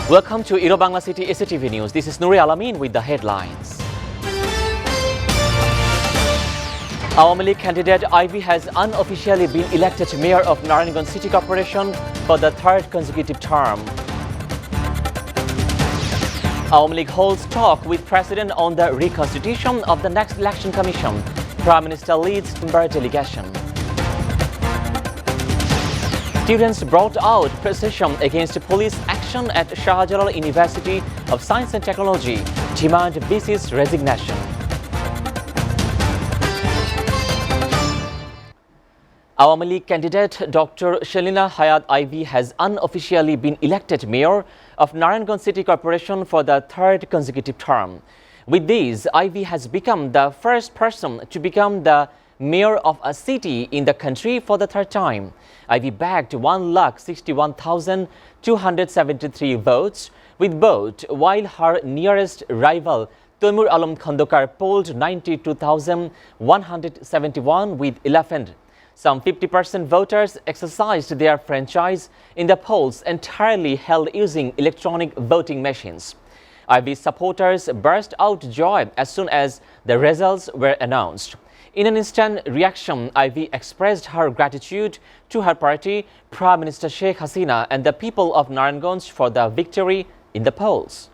Welcome to Irobangla City SCTV News. This is Nuri Alamin with the headlines. Awami League candidate Ivy has unofficially been elected mayor of Narayanganj City Corporation for the third consecutive term. Awami League holds talk with President on the reconstitution of the next election commission. Prime Minister leads member delegation. Students brought out protest against police action at Shahjalal University of Science and Technology, demand VC's resignation. Awami League candidate Dr. Shelina Hayat Ivy has unofficially been elected mayor of Narayanganj City Corporation for the third consecutive term. With this, Ivy has become the first person to become the mayor of a city in the country for the third time. Ivy bagged 1,61,273 votes with both, while her nearest rival Taimur Alam Khandokar polled 92,171 with 11. Some 50% voters exercised their franchise in the polls entirely held using electronic voting machines. Ivy's supporters burst out joy as soon as the results were announced. In an instant reaction, Ivy expressed her gratitude to her party, Prime Minister Sheikh Hasina, and the people of Narayanganj for the victory in the polls.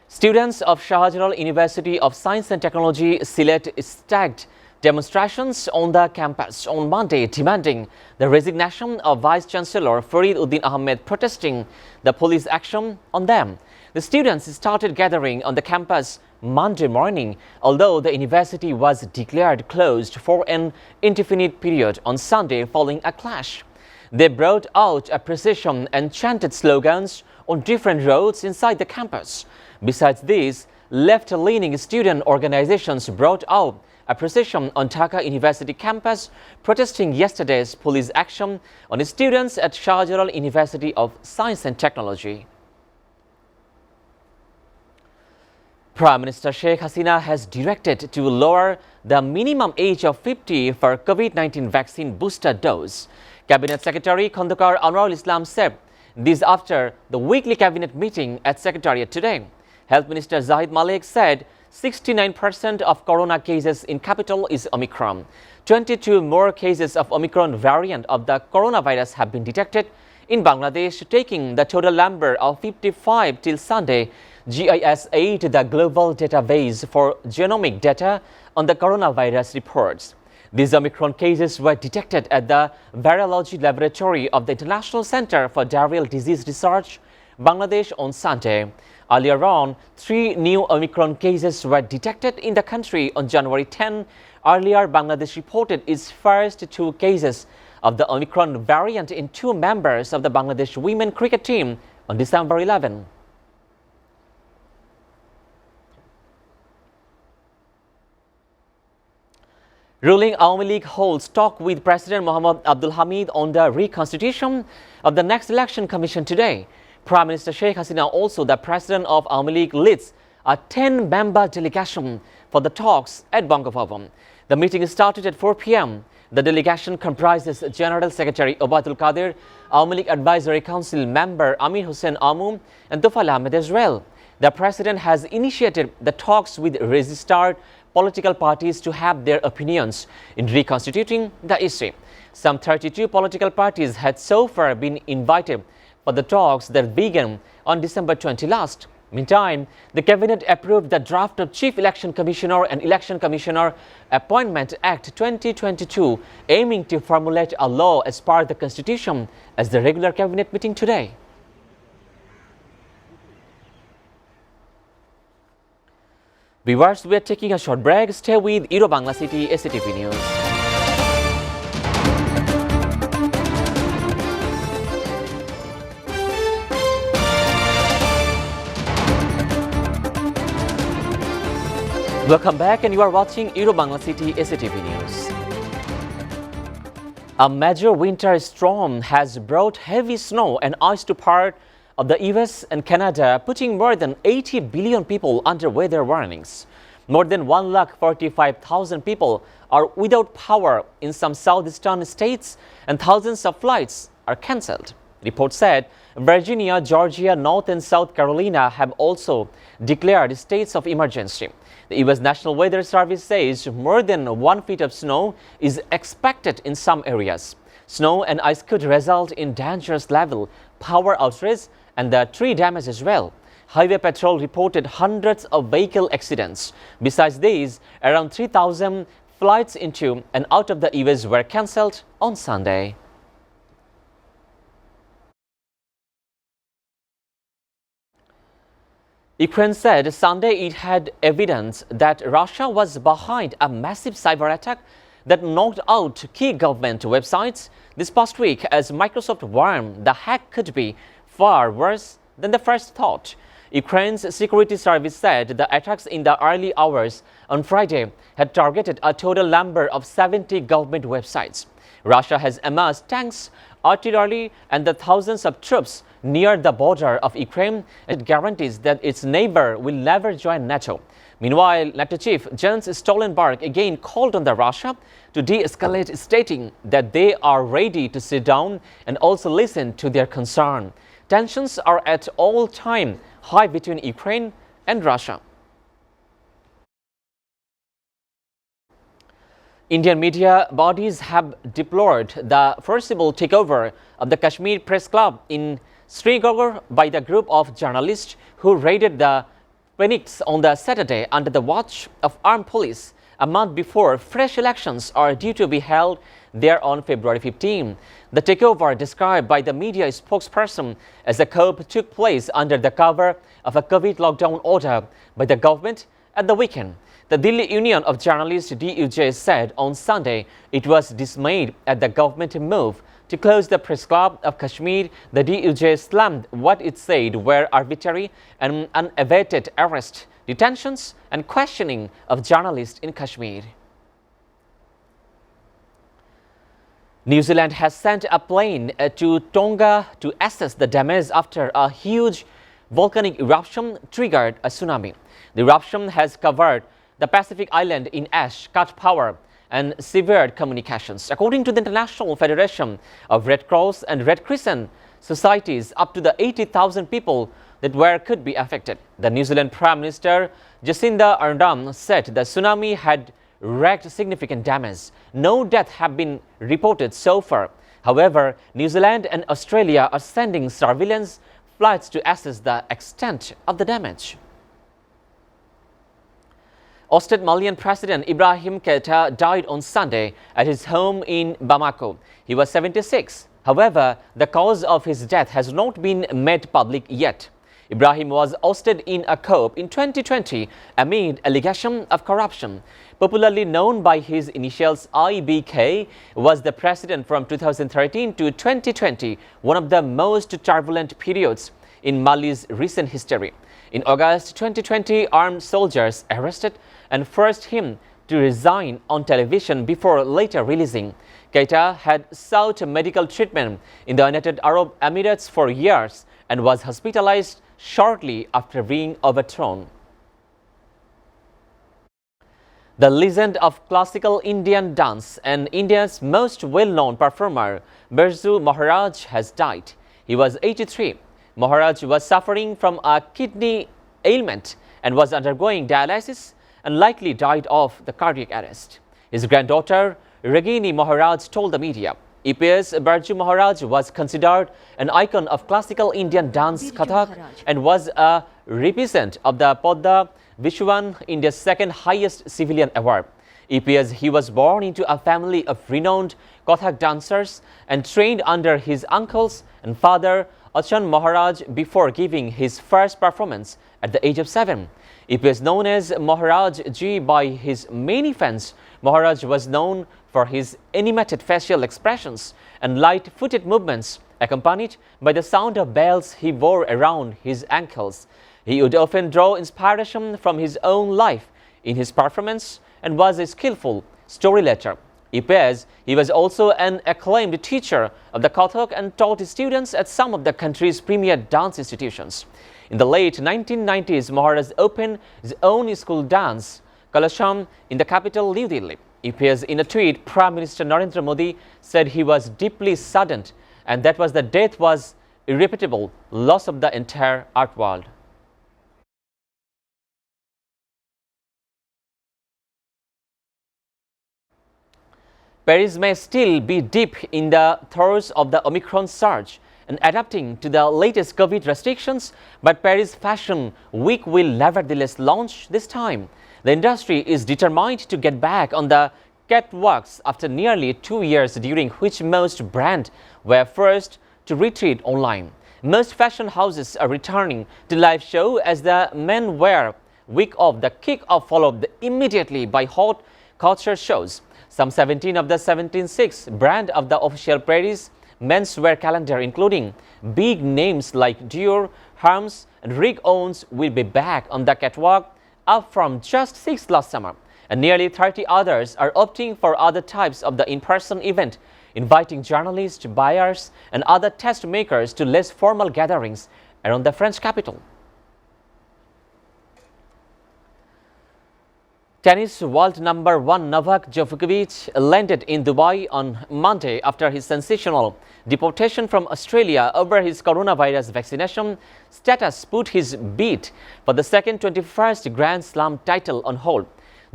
Students of Shahjalal University of Science and Technology Sylhet staged demonstrations on the campus on Monday demanding the resignation of Vice Chancellor Farid Uddin Ahmed, protesting the police action on them. The students started gathering on the campus Monday morning, although the university was declared closed for an indefinite period on Sunday following a clash. They brought out a procession and chanted slogans on different roads inside the campus. Besides this, left-leaning student organizations brought out a procession on Dhaka University campus protesting yesterday's police action on students at Shahjalal University of Science and Technology. Prime Minister Sheikh Hasina has directed to lower the minimum age of 50 for COVID-19 vaccine booster dose. Cabinet Secretary Khandokar Anwarul Islam said this after the weekly cabinet meeting at Secretariat today. Health Minister Zahid Malik said 69% of corona cases in capital is Omicron. 22 more cases of Omicron variant of the coronavirus have been detected in Bangladesh, taking the total number of 55 till Sunday. GIS-8, the global database for genomic data on the coronavirus, reports. These Omicron cases were detected at the Virology Laboratory of the International Center for Diarrheal Disease Research, Bangladesh, on Sunday. Earlier on, 3 new Omicron cases were detected in the country on January 10. Earlier, Bangladesh reported its first 2 cases of the Omicron variant in 2 members of the Bangladesh women cricket team on December 11. Ruling Awami League holds talk with President Mohammad Abdul Hamid on the reconstitution of the next election commission today. Prime Minister Sheikh Hasina, also the president of Awami League, leads a 10-member delegation for the talks at Bangabhavan. The meeting started at 4 p.m. The delegation comprises General Secretary Obaidul Qadir, Awami League Advisory Council member Amir Hussain Amu, and Tufail Ahmed Israel. The president has initiated the talks with registered political parties to have their opinions in reconstituting the issue. Some 32 political parties had so far been invited for the talks that began on December 20 last. Meantime, the cabinet approved the draft of Chief Election Commissioner and Election Commissioner Appointment Act 2022, aiming to formulate a law as per the Constitution as the regular cabinet meeting today. Viewers, we are taking a short break. Stay with Irobangla City SCTV News. Welcome back, and you are watching Irobangla City SCTV News. A major winter storm has brought heavy snow and ice to part of the US and Canada, putting more than 80 billion people under weather warnings. More than 145,000 people are without power in some southeastern states, and thousands of flights are cancelled. Reports said Virginia, Georgia, North and South Carolina have also declared states of emergency. The U.S. National Weather Service says more than 1 feet of snow is expected in some areas. Snow and ice could result in dangerous level power outages and the tree damage as well. Highway Patrol reported hundreds of vehicle accidents. Besides these, around 3,000 flights into and out of the U.S. were cancelled on Sunday. Ukraine said Sunday it had evidence that Russia was behind a massive cyber attack that knocked out key government websites this past week, as Microsoft warned the hack could be far worse than the first thought. Ukraine's security service said the attacks in the early hours on Friday had targeted a total number of 70 government websites. Russia has amassed tanks, artillery, and the thousands of troops near the border of Ukraine. It guarantees that its neighbor will never join NATO. Meanwhile, NATO chief Jens Stoltenberg again called on the Russia to de-escalate, stating that they are ready to sit down and also listen to their concern. Tensions are at all-time high between Ukraine and Russia. Indian media bodies have deplored the forcible takeover of the Kashmir Press Club in Srinagar by the group of journalists who raided the Phoenix on the Saturday under the watch of armed police, a month before fresh elections are due to be held there on February 15. The takeover, described by the media spokesperson as a coup, took place under the cover of a COVID lockdown order by the government at the weekend. The Delhi Union of Journalists DUJ said on Sunday it was dismayed at the government move to close the Press Club of Kashmir. The DUJ slammed what it said were arbitrary and unabated arrests, detentions and questioning of journalists in Kashmir. New Zealand has sent a plane to Tonga to assess the damage after a huge volcanic eruption triggered a tsunami. The eruption has covered the Pacific island in ash, cut power and severed communications. According to the International Federation of Red Cross and Red Crescent Societies, up to the 80,000 people that could be affected. The New Zealand Prime Minister Jacinda Ardern said the tsunami had wreaked significant damage. No deaths have been reported so far. However, New Zealand and Australia are sending surveillance flights to assess the extent of the damage. Ousted Malian President Ibrahim Keita died on Sunday at his home in Bamako. He was 76. However, the cause of his death has not been made public yet. Ibrahim was ousted in a coup in 2020 amid allegation of corruption. Popularly known by his initials IBK, was the president from 2013 to 2020, one of the most turbulent periods in Mali's recent history. In August 2020, armed soldiers arrested and forced him to resign on television before later releasing. Keita had sought medical treatment in the United Arab Emirates for years and was hospitalized shortly after being overthrown. The legend of classical Indian dance and India's most well-known performer, Birju Maharaj, has died. He was 83. Maharaj was suffering from a kidney ailment and was undergoing dialysis and likely died of the cardiac arrest. His granddaughter, Ragini Maharaj, told the media. EPS Birju Maharaj was considered an icon of classical Indian dance Kathak and was a recipient of the Padma Vishwan, India's second highest civilian award. EPS, he was born into a family of renowned Kathak dancers and trained under his uncles and father Achan Maharaj before giving his first performance at the age of 7. EPS, known as Maharaj Ji by his many fans, Maharaj was known for his animated facial expressions and light-footed movements, accompanied by the sound of bells he wore around his ankles. He would often draw inspiration from his own life in his performance and was a skillful storyteller. EPS, he was also an acclaimed teacher of the Kathak and taught his students at some of the country's premier dance institutions. In the late 1990s, Maharaj opened his own school dance, Kalasham, in the capital, New Delhi. EPS, in a tweet, Prime Minister Narendra Modi said he was deeply saddened and that was the death was irreparable loss of the entire art world. Paris may still be deep in the throes of the Omicron surge and adapting to the latest COVID restrictions, but Paris Fashion Week will nevertheless launch this time. The industry is determined to get back on the catwalks after nearly 2 years, during which most brands were forced to retreat online. Most fashion houses are returning to live show as the Men Wear Week of the kick-off followed immediately by hot culture shows. Some 17 of the 76 brands of the official Paris menswear calendar, including big names like Dior, Hermes, and Rick Owens, will be back on the catwalk, up from just 6 last summer. And nearly 30 others are opting for other types of the in-person event, inviting journalists, buyers, and other test makers to less formal gatherings around the French capital. Tennis world number 1 Novak Djokovic landed in Dubai on Monday after his sensational deportation from Australia over his coronavirus vaccination status put his bid for the second 21st Grand Slam title on hold.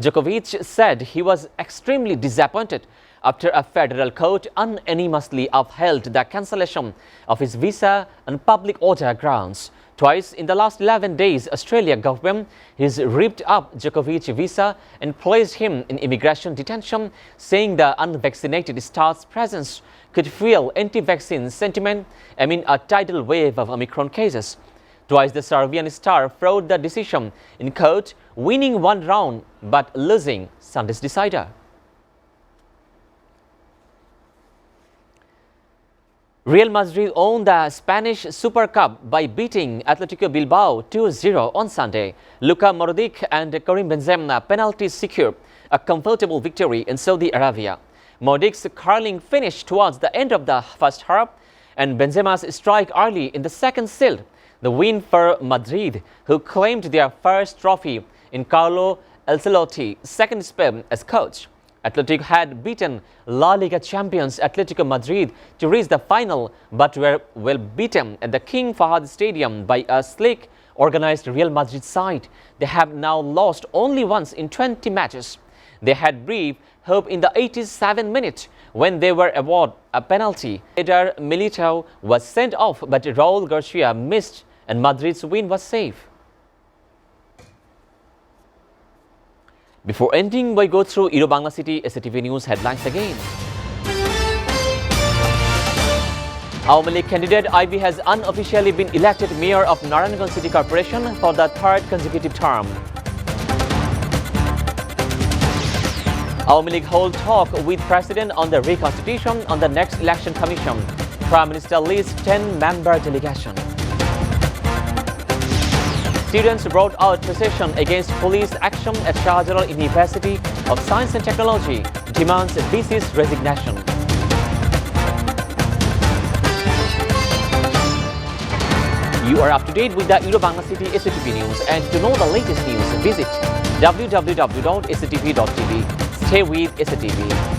Djokovic said he was extremely disappointed after a federal court unanimously upheld the cancellation of his visa on public order grounds. Twice in the last 11 days, Australia government has ripped up Djokovic's visa and placed him in immigration detention, saying the unvaccinated star's presence could fuel anti-vaccine sentiment amid a tidal wave of Omicron cases. Twice the Serbian star fought the decision in court, winning one round but losing Sunday's decider. Real Madrid won the Spanish Super Cup by beating Atletico Bilbao 2-0 on Sunday. Luka Modric and Karim Benzema penalties secured a comfortable victory in Saudi Arabia. Modric's curling finish towards the end of the first half and Benzema's strike early in the second sealed the win for Madrid, who claimed their first trophy in Carlo Ancelotti's second spell as coach. Athletic had beaten La Liga champions Atletico Madrid to reach the final, but were well beaten at the King Fahd Stadium by a slick, organized Real Madrid side. They have now lost only once in 20 matches. They had brief hope in the 87th minute when they were awarded a penalty. Later, Militao was sent off, but Raul Garcia missed and Madrid's win was safe. Before ending, we go through Eurobangla City SCTV News headlines again. Awami League candidate Ivy has unofficially been elected mayor of Narayanganj City Corporation for the third consecutive term. Awami League hold talk with President on the reconstitution on the next election commission. Prime Minister leads 10-member delegation. Students brought out procession against police action at Shah Jalal University of Science and Technology, demands VC's resignation. You are up to date with the Eurobangla City SCTV News, and to know the latest news, visit www.sctv.tv. Stay with SCTV.